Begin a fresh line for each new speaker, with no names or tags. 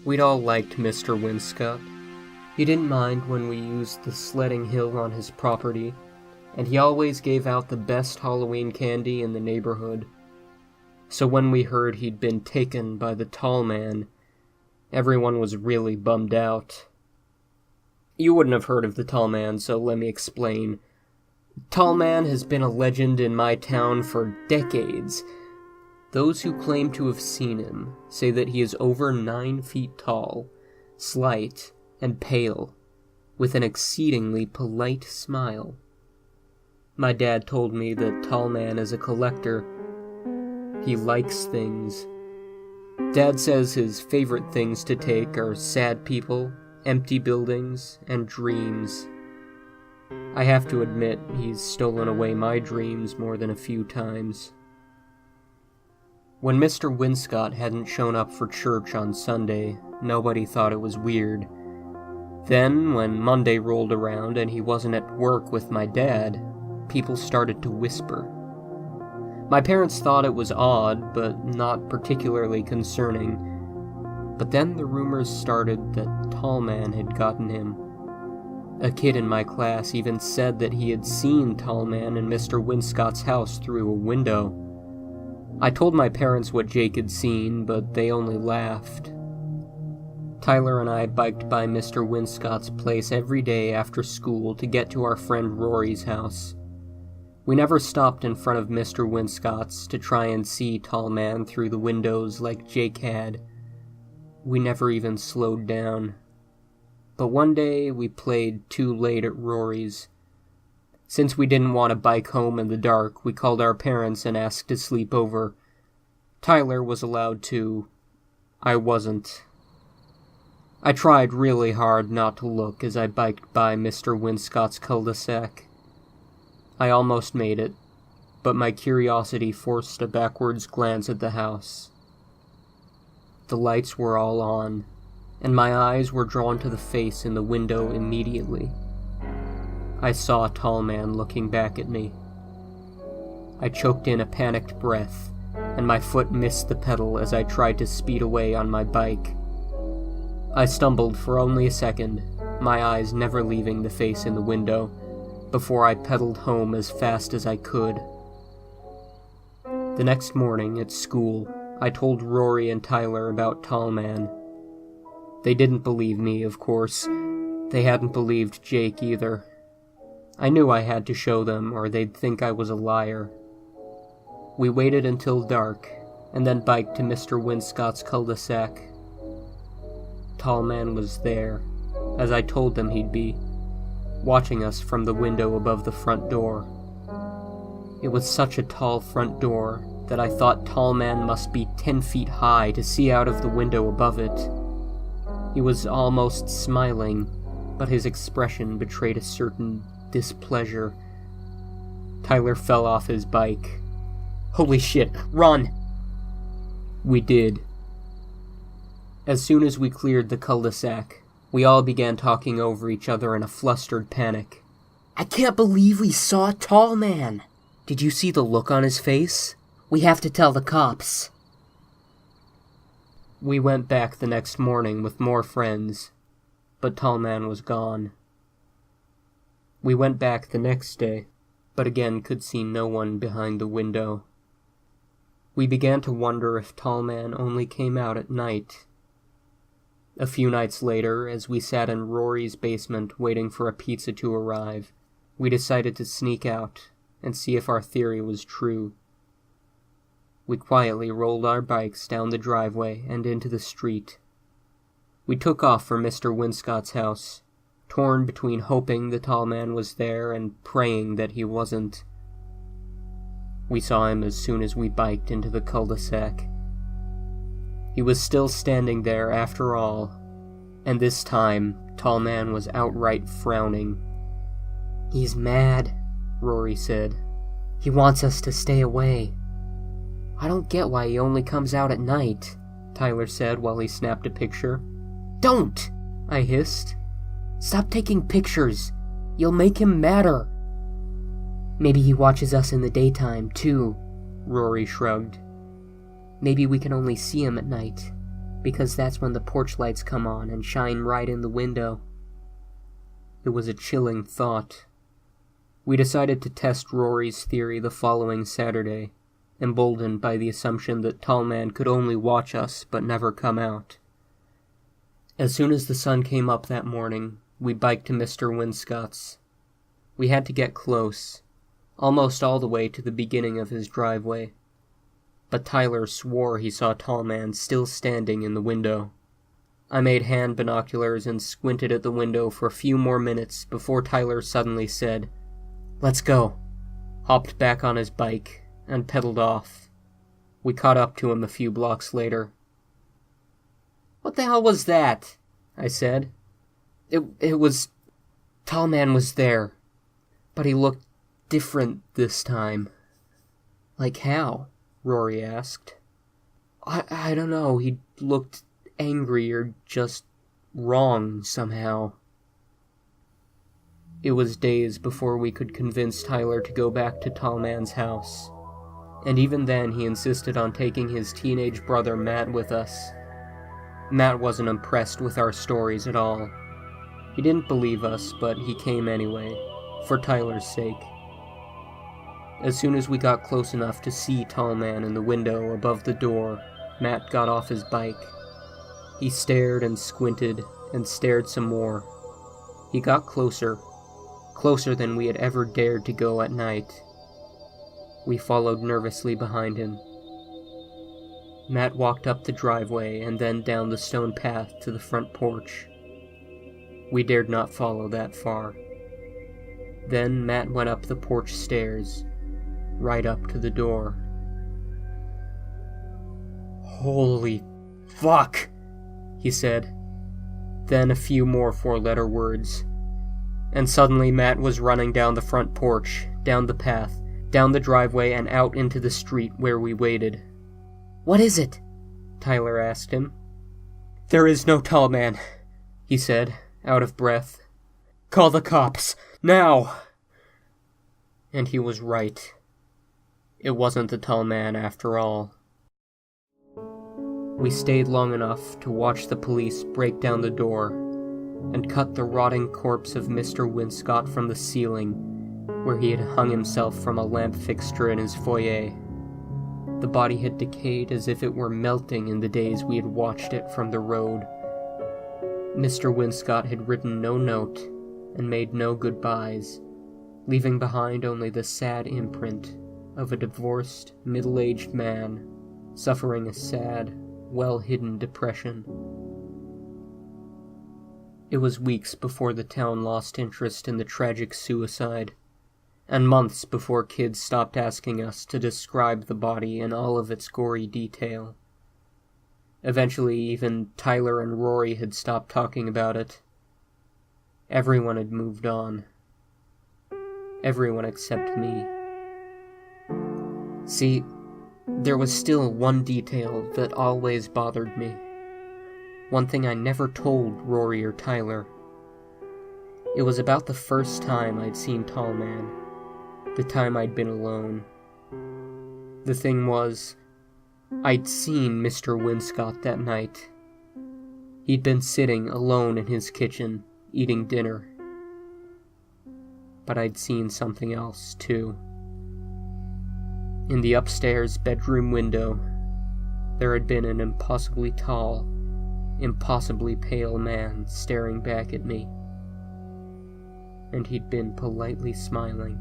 We'd all liked Mr. Winscott. He didn't mind when we used the sledding hill on his property, and he always gave out the best Halloween candy in the neighborhood. So when we heard he'd been taken by the tall man, everyone was really bummed out. You wouldn't have heard of the tall man, so let me explain. Tall man has been a legend in my town for decades. Those who claim to have seen him say that he is over 9 feet tall, slight and pale, with an exceedingly polite smile. My dad told me that Tall Man is a collector. He likes things. Dad says his favorite things to take are sad people, empty buildings, and dreams. I have to admit, he's stolen away my dreams more than a few times. When Mr. Winscott hadn't shown up for church on Sunday, nobody thought it was weird. Then, when Monday rolled around and he wasn't at work with my dad, people started to whisper. My parents thought it was odd, but not particularly concerning. But then the rumors started that Tall Man had gotten him. A kid in my class even said that he had seen Tall Man in Mr. Winscott's house through a window. I told my parents what Jake had seen, but they only laughed. Tyler and I biked by Mr. Winscott's place every day after school to get to our friend Rory's house. We never stopped in front of Mr. Winscott's to try and see Tall Man through the windows like Jake had. We never even slowed down. But one day we played too late at Rory's. Since we didn't want to bike home in the dark, we called our parents and asked to sleep over. Tyler was allowed to. I wasn't. I tried really hard not to look as I biked by Mr. Winscott's cul-de-sac. I almost made it, but my curiosity forced a backwards glance at the house. The lights were all on, and my eyes were drawn to the face in the window immediately. I saw Tall Man looking back at me. I choked in a panicked breath, and my foot missed the pedal as I tried to speed away on my bike. I stumbled for only a second, my eyes never leaving the face in the window, before I pedaled home as fast as I could. The next morning at school, I told Rory and Tyler about Tall Man. They didn't believe me, of course. They hadn't believed Jake either. I knew I had to show them, or they'd think I was a liar. We waited until dark, and then biked to Mr. Winscott's cul-de-sac. Tall Man was there, as I told them he'd be, watching us from the window above the front door. It was such a tall front door that I thought Tall Man must be 10 feet high to see out of the window above it. He was almost smiling, but his expression betrayed a certain displeasure. Tyler fell off his bike. "Holy shit, run!" We did. As soon as we cleared the cul-de-sac, we all began talking over each other in a flustered panic.
"I can't believe we saw Tall Man. Did you see the look on his face? We have to tell the cops."
We went back the next morning with more friends, but Tall Man was gone. We went back the next day, but again could see no one behind the window. We began to wonder if Tall Man only came out at night. A few nights later, as we sat in Rory's basement waiting for a pizza to arrive, we decided to sneak out and see if our theory was true. We quietly rolled our bikes down the driveway and into the street. We took off for Mr. Winscott's house, torn between hoping the Tall Man was there and praying that he wasn't. We saw him as soon as we biked into the cul-de-sac. He was still standing there after all, and this time, Tall Man was outright frowning.
"He's mad," Rory said. "He wants us to stay away." "I don't get why he only comes out at night," Tyler said while he snapped a picture. "Don't!" I hissed. "Stop taking pictures. You'll make him madder." "Maybe he watches us in the daytime, too," Rory shrugged. "Maybe we can only see him at night. because that's when the porch lights come on and shine right in the window.
It was a chilling thought. We decided to test Rory's theory the following Saturday, emboldened by the assumption that Tall Man could only watch us but never come out. As soon as the sun came up that morning, we biked to Mr. Winscott's. We had to get close, almost all the way to the beginning of his driveway. But Tyler swore he saw Tall Man still standing in the window. I made hand binoculars and squinted at the window for a few more minutes before Tyler suddenly said, "Let's go," hopped back on his bike, and pedaled off. We caught up to him a few blocks later. "What the hell was that?" I said. It was... Tall Man was there, but he looked different this time."
"Like how?"
Rory asked.
I don't know, he looked angry or just wrong somehow.
It was days before we could convince Tyler to go back to Tall Man's house, and even then he insisted on taking his teenage brother Matt with us. Matt wasn't impressed with our stories at all. He didn't believe us, but he came anyway, for Tyler's sake. As soon as we got close enough to see Tall Man in the window above the door, Matt got off his bike. He stared and squinted and stared some more. He got closer than we had ever dared to go at night. We followed nervously behind him. Matt walked up the driveway and then down the stone path to the front porch. We dared not follow that far. Then Matt went up the porch stairs, right up to the door. "Holy fuck," he said. Then a few more four-letter words. And suddenly Matt was running down the front porch, down the path, down the driveway, and out into the street where we waited.
"What is it?"
Tyler asked him. "There is no Tall Man," he said, out of breath. "Call the cops, now!" And he was right. It wasn't the Tall Man after all. We stayed long enough to watch the police break down the door and cut the rotting corpse of Mr. Winscott from the ceiling, where he had hung himself from a lamp fixture in his foyer. The body had decayed as if it were melting in the days we had watched it from the road. Mr. Winscott had written no note and made no goodbyes, leaving behind only the sad imprint of a divorced, middle-aged man suffering a sad, well-hidden depression. It was weeks before the town lost interest in the tragic suicide, and months before kids stopped asking us to describe the body in all of its gory detail. Eventually, even Tyler and Rory had stopped talking about it. Everyone had moved on. Everyone except me. See, there was still one detail that always bothered me. One thing I never told Rory or Tyler. It was about the first time I'd seen Tall Man. The time I'd been alone. The thing was, I'd seen Mr. Winscott that night. He'd been sitting alone in his kitchen, eating dinner. But I'd seen something else, too. In the upstairs bedroom window, there had been an impossibly tall, impossibly pale man staring back at me. And he'd been politely smiling.